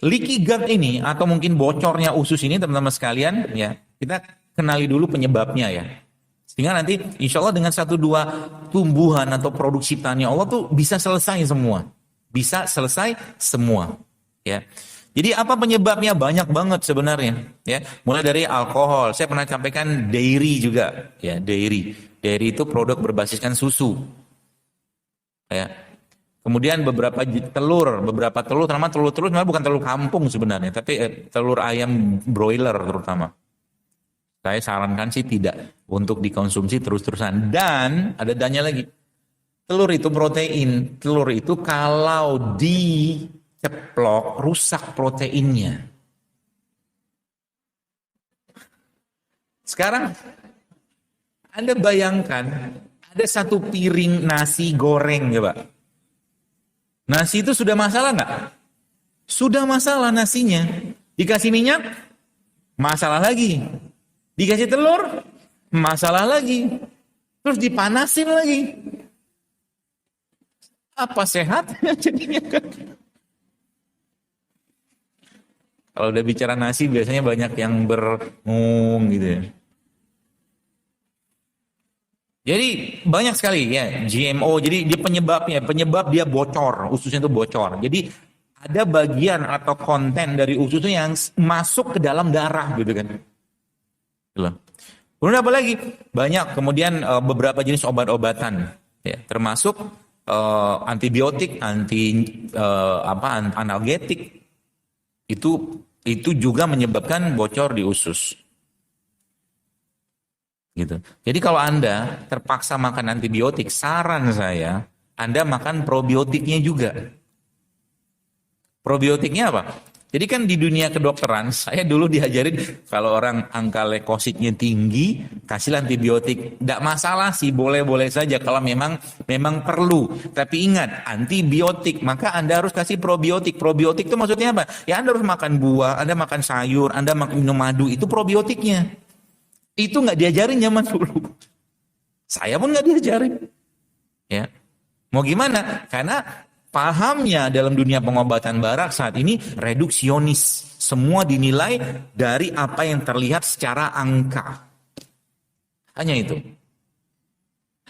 Leaky gut ini atau mungkin bocornya usus ini teman-teman sekalian ya, kita kenali dulu penyebabnya ya. Sehingga nanti insya Allah dengan satu dua tumbuhan atau produk ciptaannya Allah tuh bisa selesai semua. Bisa selesai semua. Ya. Jadi apa penyebabnya? Banyak banget sebenarnya. Ya. Mulai dari alkohol. Saya pernah sampaikan dairy juga. Ya, dairy. Dairy itu produk berbasiskan susu. Ya. Kemudian beberapa telur, terutama telur-telur sebenarnya bukan telur kampung sebenarnya, tapi telur ayam broiler terutama. Saya sarankan sih tidak untuk dikonsumsi terus-terusan. Dan ada dannya lagi. Telur itu protein. Telur itu kalau diceplok rusak proteinnya. Sekarang Anda bayangkan ada satu piring nasi goreng ya Pak. Nasi itu sudah masalah nggak? Sudah masalah nasinya. Dikasih minyak, masalah lagi. Dikasih telur, masalah lagi. Terus dipanasin lagi. Apa sehat? Jadinya kan. Kalau udah bicara nasi biasanya banyak yang berengung gitu ya. Jadi banyak sekali ya GMO. Jadi dia penyebab dia bocor, ususnya itu bocor. Jadi ada bagian atau konten dari ususnya yang masuk ke dalam darah gitu kan. Gitu. Kemudian apa lagi? Banyak kemudian beberapa jenis obat-obatan, ya, termasuk antibiotik, analgetik itu juga menyebabkan bocor di usus. Gitu. Jadi kalau Anda terpaksa makan antibiotik, saran saya Anda makan probiotiknya juga. Probiotiknya apa? Jadi kan di dunia kedokteran, saya dulu diajarin kalau orang angka leukositnya tinggi, kasih antibiotik. Tidak masalah sih, boleh-boleh saja kalau memang perlu. Tapi ingat, antibiotik, maka Anda harus kasih probiotik. Probiotik itu maksudnya apa? Ya Anda harus makan buah, Anda makan sayur, Anda minum madu, itu probiotiknya. Itu nggak diajarin zaman dulu. Saya pun nggak diajarin. Ya, mau gimana? Karena pahamnya dalam dunia pengobatan barat saat ini reduksionis. Semua dinilai dari apa yang terlihat secara angka. Hanya itu.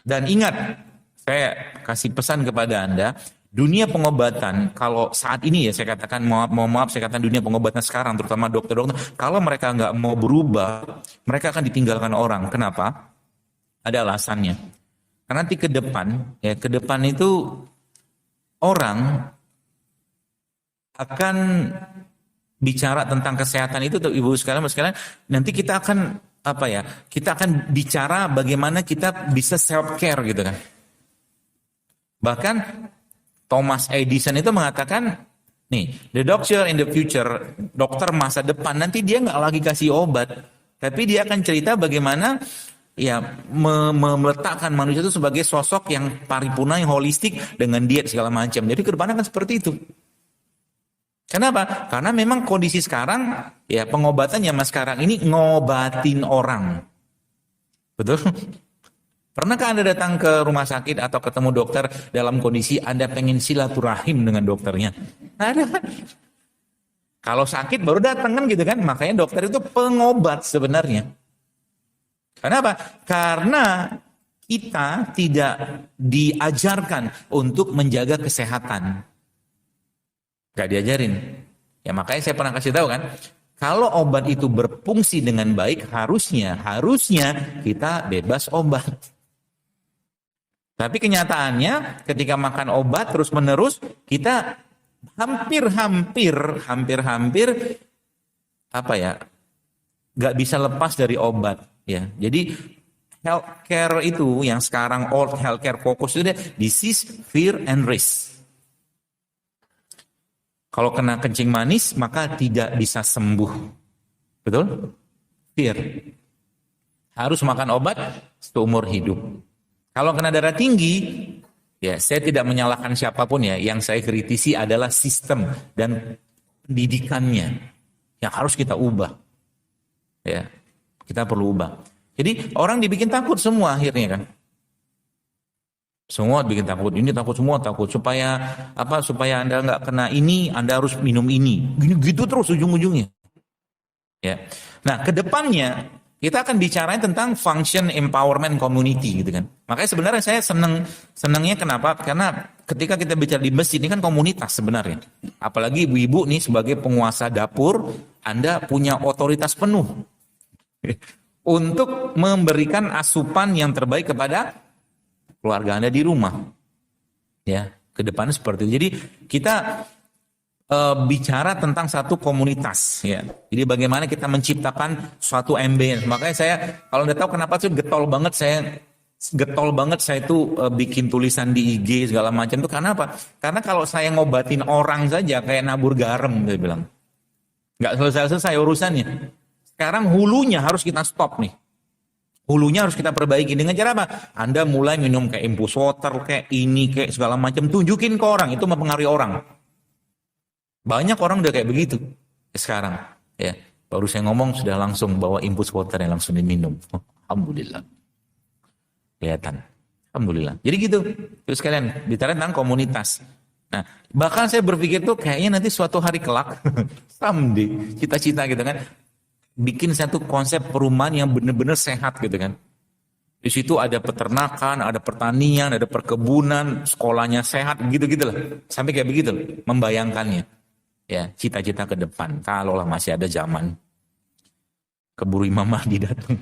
Dan ingat, saya kasih pesan kepada Anda, dunia pengobatan, kalau saat ini ya saya katakan, maaf saya katakan dunia pengobatan sekarang, terutama dokter-dokter, kalau mereka nggak mau berubah, mereka akan ditinggalkan orang. Kenapa? Ada alasannya. Karena nanti ke depan itu orang akan bicara tentang kesehatan itu, tuh ibu sekalian, nanti kita akan kita akan bicara bagaimana kita bisa self care gitu kan. Bahkan Thomas Edison itu mengatakan, nih, the doctor in the future, dokter masa depan, nanti dia nggak lagi kasih obat, tapi dia akan cerita bagaimana ya meletakkan manusia itu sebagai sosok yang paripurna, yang holistik dengan diet segala macam. Jadi ke depan akan seperti itu. Kenapa? Karena memang kondisi sekarang, ya pengobatan zaman sekarang ini ngobatin orang. Betul? Pernahkah Anda datang ke rumah sakit atau ketemu dokter dalam kondisi Anda pengen silaturahim dengan dokternya? Ada kan? Kalau sakit baru datang kan gitu kan? Makanya dokter itu pengobat sebenarnya. Kenapa? Karena kita tidak diajarkan untuk menjaga kesehatan. Gak diajarin. Ya makanya saya pernah kasih tahu kan, kalau obat itu berfungsi dengan baik, harusnya kita bebas obat. Tapi kenyataannya ketika makan obat terus-menerus, kita hampir nggak bisa lepas dari obat. Ya, jadi healthcare itu yang sekarang old healthcare fokus itu disease, fear, and risk. Kalau kena kencing manis maka tidak bisa sembuh, betul? Fear. Harus makan obat seumur hidup. Kalau kena darah tinggi, ya saya tidak menyalahkan siapapun ya. Yang saya kritisi adalah sistem dan pendidikannya yang harus kita ubah. Ya, kita perlu ubah. Jadi orang dibikin takut semua akhirnya kan. Semua bikin takut, ini takut, semua takut. Supaya apa? Supaya Anda nggak kena ini, Anda harus minum ini. Gini gitu terus ujung-ujungnya. Ya. Nah, kedepannya kita akan bicarain tentang function empowerment community gitu kan. Makanya sebenarnya saya senangnya kenapa? Karena ketika kita bicara di masjid ini kan komunitas sebenarnya. Apalagi ibu-ibu nih sebagai penguasa dapur, Anda punya otoritas penuh untuk memberikan asupan yang terbaik kepada keluarga Anda di rumah. Ya, ke depannya seperti itu. Jadi kita bicara tentang satu komunitas ya. Jadi bagaimana kita menciptakan suatu ambience. Makanya saya kalau Anda tahu kenapa sih getol banget saya itu bikin tulisan di IG segala macam itu karena apa? Karena kalau saya ngobatin orang saja kayak nabur garam saya bilang. Nggak selesai urusannya. Sekarang hulunya harus kita stop nih. Hulunya harus kita perbaiki dengan cara apa? Anda mulai minum kayak infus water, kayak ini, kayak segala macam. Tunjukin ke orang, itu mempengaruhi orang. Banyak orang udah kayak begitu sekarang. Ya, baru saya ngomong sudah langsung bawa infus water yang langsung diminum. Alhamdulillah. Kelihatan. Alhamdulillah. Jadi gitu. Terus kalian bicara tentang komunitas. Nah, bahkan saya berpikir tuh kayaknya nanti suatu hari kelak, someday, cita-cita gitu kan. Bikin satu konsep perumahan yang benar-benar sehat gitu kan. Di situ ada peternakan, ada pertanian, ada perkebunan, sekolahnya sehat, gitu-gitu lah. Sampai kayak begitu loh, membayangkannya. Ya, cita-cita ke depan. Kalaulah masih ada zaman. Keburu Imam Mahdi datang.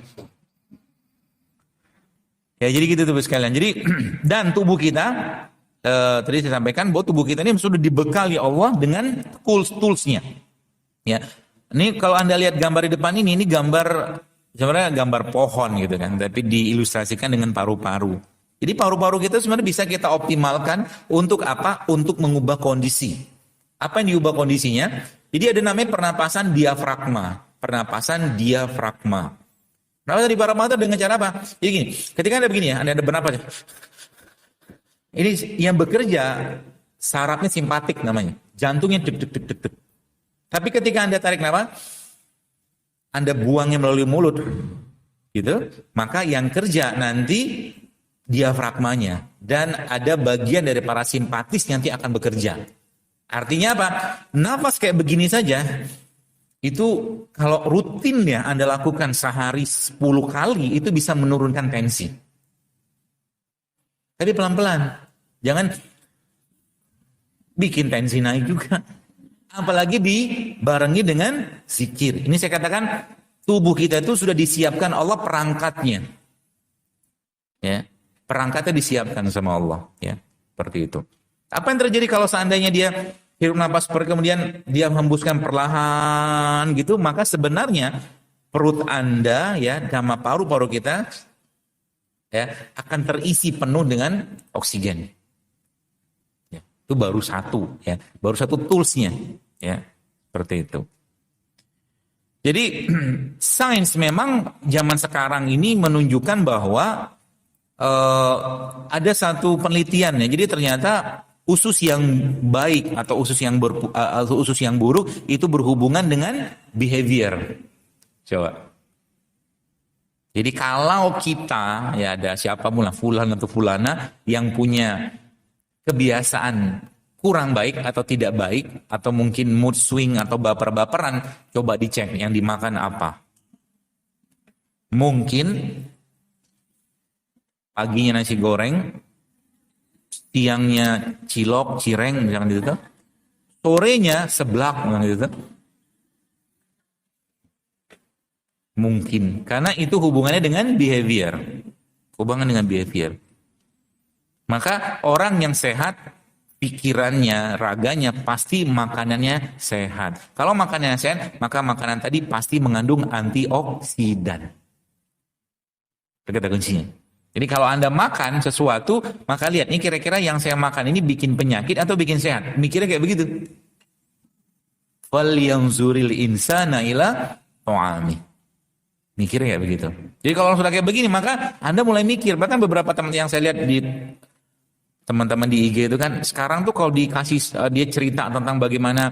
Ya, jadi gitu tuh sekalian. Jadi, dan tubuh kita, tadi saya sampaikan bahwa tubuh kita ini sudah dibekali Allah dengan tools-toolsnya. Ya. Ini kalau Anda lihat gambar di depan ini gambar sebenarnya gambar pohon gitu kan, tapi diilustrasikan dengan paru-paru. Jadi paru-paru kita sebenarnya bisa kita optimalkan untuk apa? Untuk mengubah kondisi. Apa yang diubah kondisinya? Jadi ada namanya pernapasan diafragma. Pernapasan diafragma. Pernapasan diafragma itu dengan cara apa? Jadi gini, ketika Anda begini ya, Anda ada bernapas. Ini yang bekerja sarafnya simpatik namanya. Jantungnya deg deg deg deg deg. Tapi ketika Anda tarik nafas, Anda buangnya melalui mulut, gitu, maka yang kerja nanti diafragmanya dan ada bagian dari parasimpatis nanti akan bekerja. Artinya apa? Nafas kayak begini saja, itu kalau rutin ya Anda lakukan sehari 10 kali itu bisa menurunkan tensi. Tapi pelan-pelan, jangan bikin tensi naik juga. Apalagi dibarengi dengan zikir. Ini saya katakan tubuh kita itu sudah disiapkan Allah perangkatnya. Ya, perangkatnya disiapkan sama Allah. Ya, seperti itu. Apa yang terjadi kalau seandainya dia hirup nafas kemudian dia hembuskan perlahan gitu, maka sebenarnya perut Anda ya sama paru-paru kita ya akan terisi penuh dengan oksigen. Ya, itu baru satu ya, baru satu toolsnya. Ya, seperti itu. Jadi sains memang zaman sekarang ini menunjukkan bahwa ada satu penelitian ya. Jadi ternyata usus yang baik atau usus yang buruk itu berhubungan dengan behavior. Coba. Jadi kalau kita ya ada siapa mula fulan atau fulana yang punya kebiasaan kurang baik atau tidak baik atau mungkin mood swing atau baper-baperan, coba dicek yang dimakan apa. Mungkin paginya nasi goreng, siangnya cilok, cireng misalkan gitu, sorenya seblak misalkan gitu. Mungkin karena itu hubungannya dengan behavior. Maka orang yang sehat pikirannya, raganya pasti makanannya sehat. Kalau makanannya sehat, maka makanan tadi pasti mengandung antioksidan. Itu kata kuncinya. Jadi kalau Anda makan sesuatu, maka lihat, ini kira-kira yang saya makan ini bikin penyakit atau bikin sehat. Mikirnya kayak begitu. Falyanzuril insana ila ta'ami. Mikirnya kayak begitu. Jadi kalau sudah kayak begini, maka Anda mulai mikir. Bahkan beberapa teman yang saya lihat di teman-teman di IG itu kan sekarang tuh kalau dikasih dia cerita tentang bagaimana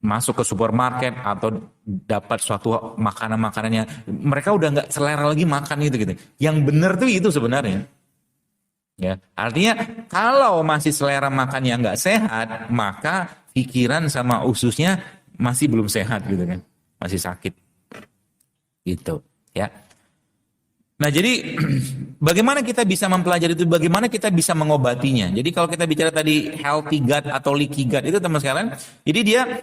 masuk ke supermarket atau dapat suatu makanan-makanannya, mereka udah nggak selera lagi makan itu gitu. Yang benar tuh itu sebenarnya. Ya, artinya kalau masih selera makan yang nggak sehat, maka pikiran sama ususnya masih belum sehat gitu kan, masih sakit, gitu. Ya. Nah jadi bagaimana kita bisa mempelajari itu, bagaimana kita bisa mengobatinya. Jadi kalau kita bicara tadi healthy gut atau leaky gut itu teman sekalian, jadi dia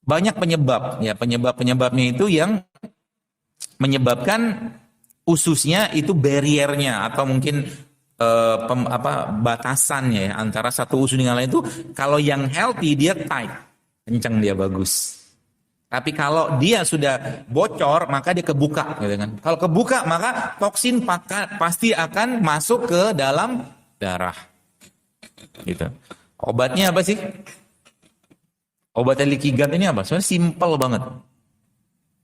banyak penyebab, ya penyebabnya itu yang menyebabkan ususnya itu barriernya atau mungkin batasannya ya, antara satu usus dengan lain itu. Kalau yang healthy dia tight, kencang, dia bagus. Tapi kalau dia sudah bocor maka dia kebuka gitu kan. Kalau kebuka maka toksin pasti akan masuk ke dalam darah. Gitu. Obatnya apa sih? Obatnya leaky gut ini apa? Sebenarnya simple banget.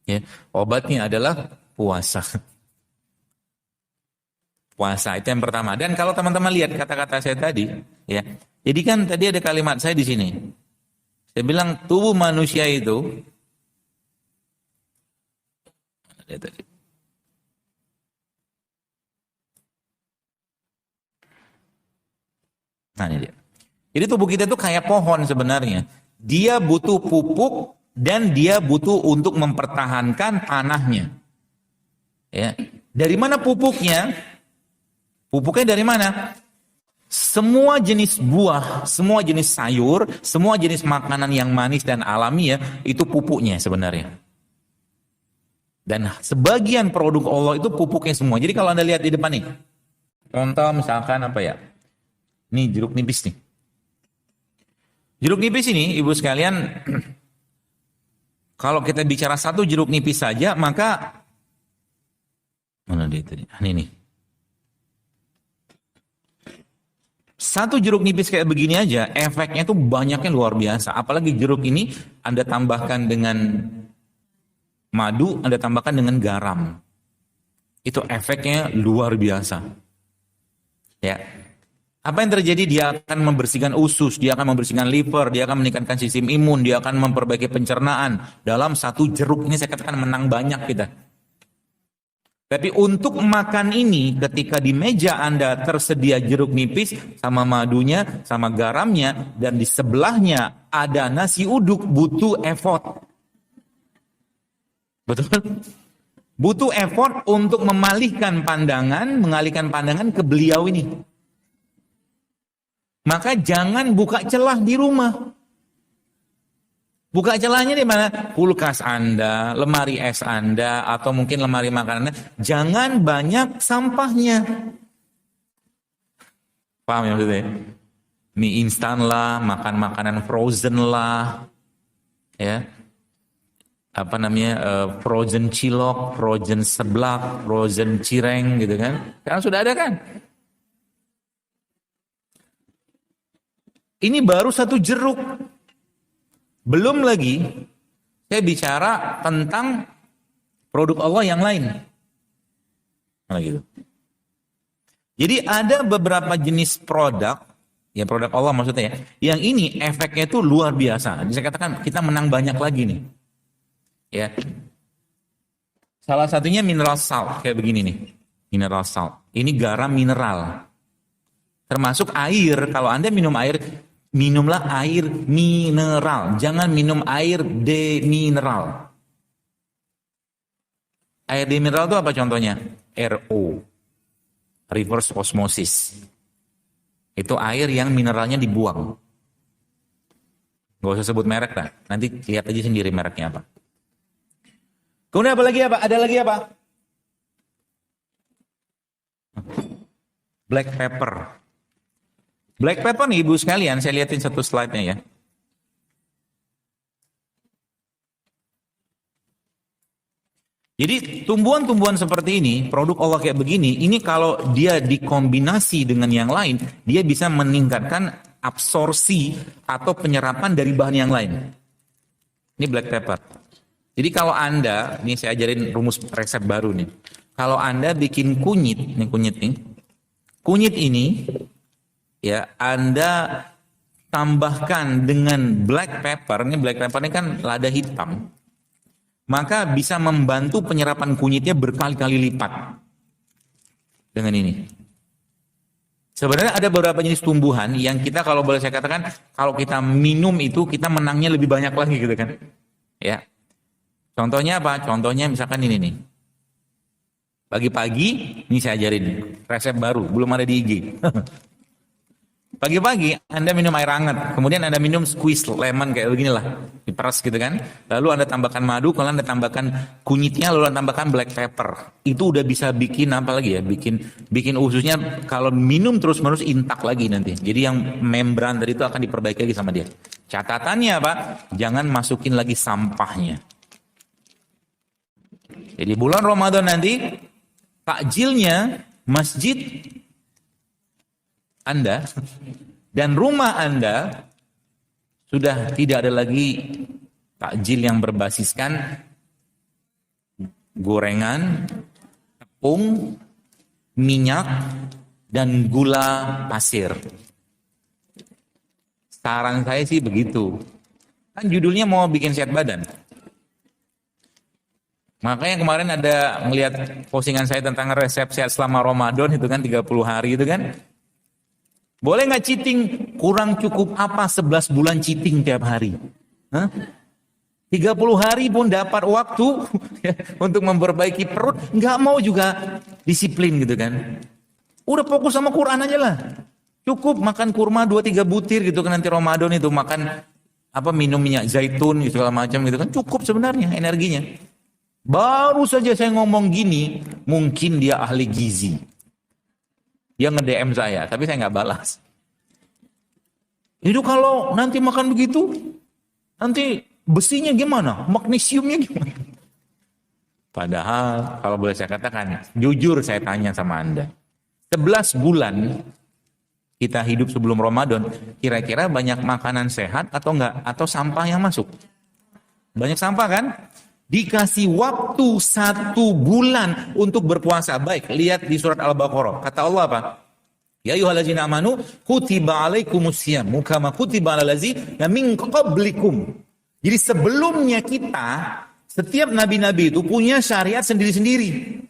Ya, obatnya adalah puasa. Puasa itu yang pertama. Dan kalau teman-teman lihat kata-kata saya tadi, ya. Jadi kan tadi ada kalimat saya di sini. Saya bilang tubuh manusia itu ada tadi. Nah, ini dia. Jadi tubuh kita itu kayak pohon sebenarnya. Dia butuh pupuk dan dia butuh untuk mempertahankan tanahnya. Ya. Dari mana pupuknya? Pupuknya dari mana? Semua jenis buah, semua jenis sayur, semua jenis makanan yang manis dan alami ya, itu pupuknya sebenarnya. Dan sebagian produk Allah itu pupuknya semua. Jadi kalau Anda lihat di depan nih, contoh misalkan apa ya? Ini jeruk nipis nih. Jeruk nipis ini, ibu sekalian, kalau kita bicara satu jeruk nipis saja, maka mana dia tadi? Ini nih. Satu jeruk nipis kayak begini aja, efeknya tuh banyaknya luar biasa. Apalagi jeruk ini Anda tambahkan dengan madu, Anda tambahkan dengan garam. Itu efeknya luar biasa. Ya. Apa yang terjadi? Dia akan membersihkan usus, dia akan membersihkan liver, dia akan meningkatkan sistem imun, dia akan memperbaiki pencernaan. Dalam satu jeruk ini saya katakan menang banyak kita. Tapi untuk makan ini, ketika di meja Anda tersedia jeruk nipis sama madunya, sama garamnya, dan di sebelahnya ada nasi uduk, butuh effort. Betul? Butuh effort untuk mengalihkan pandangan ke beliau ini. Maka jangan buka celah di rumah. Buka celahnya di mana? Kulkas Anda, lemari es Anda, atau mungkin lemari makanan Anda. Jangan banyak sampahnya. Paham ya maksudnya? Mie instan lah, makan makanan frozen lah, ya. Apa namanya? Frozen cilok, frozen seblak, frozen cireng gitu kan? Sekarang sudah ada kan? Ini baru satu jeruk. Belum lagi saya bicara tentang produk Allah yang lain. Nah, gitu. Jadi ada beberapa jenis produk, ya produk Allah maksudnya ya, yang ini efeknya itu luar biasa. Jadi saya katakan kita menang banyak lagi nih. Ya. Salah satunya mineral salt kayak begini nih. Mineral salt. Ini garam mineral. Termasuk air. Kalau Anda minum air, minumlah air mineral, jangan minum air demineral. Air demineral itu apa contohnya? RO, reverse osmosis. Itu air yang mineralnya dibuang. Gak usah sebut merek lah, nanti lihat aja sendiri mereknya apa. Kemudian apa lagi apa? Ada lagi apa? Black pepper. Black pepper nih ibu sekalian, saya lihatin satu slide-nya ya. Jadi tumbuhan-tumbuhan seperti ini, produk Allah kayak begini, ini kalau dia dikombinasi dengan yang lain, dia bisa meningkatkan absorpsi atau penyerapan dari bahan yang lain. Ini black pepper. Jadi kalau Anda, ini saya ajarin rumus resep baru nih. Kalau Anda bikin kunyit, ini kunyit nih. Kunyit ini ya Anda tambahkan dengan black pepper, ini black pepper ini kan lada hitam, maka bisa membantu penyerapan kunyitnya berkali-kali lipat dengan ini. Sebenarnya ada beberapa jenis tumbuhan yang kita, kalau boleh saya katakan, kalau kita minum itu kita menangnya lebih banyak lagi gitu kan. Ya. Contohnya apa? Contohnya misalkan ini nih. Pagi-pagi, ini saya ajarin resep baru, belum ada di IG. Pagi-pagi Anda minum air hangat, kemudian Anda minum squeeze lemon kayak beginilah, diperas gitu kan. Lalu Anda tambahkan madu, kalau Anda tambahkan kunyitnya, lalu Anda tambahkan black pepper. Itu udah bisa bikin apa lagi ya? Bikin ususnya kalau minum terus-menerus intak lagi nanti. Jadi yang membran tadi itu akan diperbaiki lagi sama dia. Catatannya Pak, jangan masukin lagi sampahnya. Jadi bulan Ramadan nanti takjilnya masjid Anda dan rumah Anda sudah tidak ada lagi takjil yang berbasiskan gorengan, tepung, minyak, dan gula pasir. Saran saya sih begitu. Kan judulnya mau bikin sehat badan. Makanya kemarin ada ngelihat postingan saya tentang resep sehat selama Ramadan itu kan 30 hari itu kan. Boleh nggak cheating? Kurang cukup apa 11 bulan cheating tiap hari? Hah? 30 hari pun dapat waktu untuk memperbaiki perut, nggak mau juga disiplin gitu kan. Udah fokus sama Quran aja lah. Cukup makan kurma 2-3 butir gitu kan nanti Ramadan itu, makan apa, minum minyak zaitun gitu, segala macam gitu kan, cukup sebenarnya energinya. Baru saja saya ngomong gini, mungkin dia ahli gizi. Dia nge-DM saya, tapi saya nggak balas. Itu kalau nanti makan begitu, nanti besinya gimana? Magnesiumnya gimana? Padahal, kalau boleh saya katakan, jujur saya tanya sama Anda. 11 bulan kita hidup sebelum Ramadan, kira-kira banyak makanan sehat atau enggak? Atau sampah yang masuk? Banyak sampah kan? Dikasih waktu 1 bulan untuk berpuasa. Baik, lihat di surat Al-Baqarah. Kata Allah apa? Ya ayyuhallazina amanu kutiba alaikumusiyam kama kutiba alal ladzina min qablikum. Jadi sebelumnya kita, setiap nabi-nabi itu punya syariat sendiri-sendiri.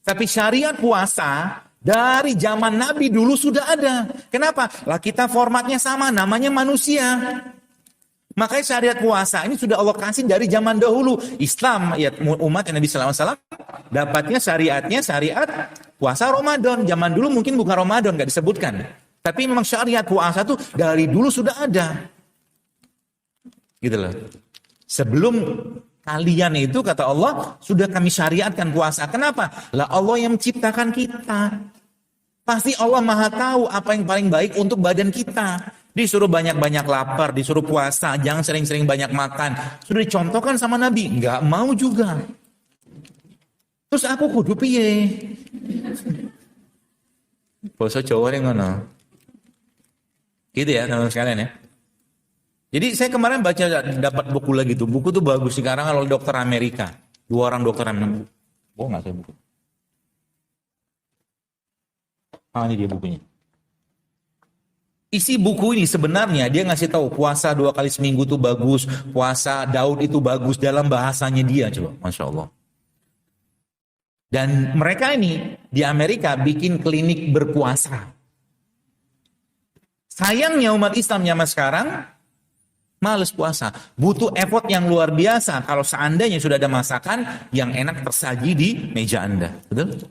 Tapi syariat puasa dari zaman nabi dulu sudah ada. Kenapa? Lah kita formatnya sama, namanya manusia. Makanya syariat puasa ini sudah Allah kasih dari zaman dahulu. Islam, ya umat Nabi SAW, dapatnya syariatnya syariat puasa Ramadan. Zaman dulu mungkin bukan Ramadan, gak disebutkan. Tapi memang syariat puasa tuh dari dulu sudah ada. Gitu loh. Sebelum kalian itu, kata Allah, sudah kami syariatkan puasa. Kenapa? Lah Allah yang menciptakan kita. Pasti Allah maha tahu apa yang paling baik untuk badan kita. Disuruh banyak-banyak lapar, disuruh puasa, jangan sering-sering banyak makan. Sudah dicontohkan sama Nabi, nggak mau juga. Terus aku kudu piye? Basa Jawa yang ngono. Gitu ya teman-teman sekalian ya. Jadi saya kemarin baca, dapat buku lagi tuh. Buku tuh bagus sekarang oleh dokter Amerika. 2 orang dokter Amerika. Oh nggak saya buku. Ini dia bukunya. Isi buku ini sebenarnya dia ngasih tahu puasa 2 kali seminggu itu bagus, puasa Daud itu bagus dalam bahasanya dia, coba, Masya Allah. Dan mereka ini di Amerika bikin klinik berpuasa. Sayangnya umat Islam zaman sekarang males puasa, butuh effort yang luar biasa. Kalau seandainya sudah ada masakan yang enak tersaji di meja Anda, betul?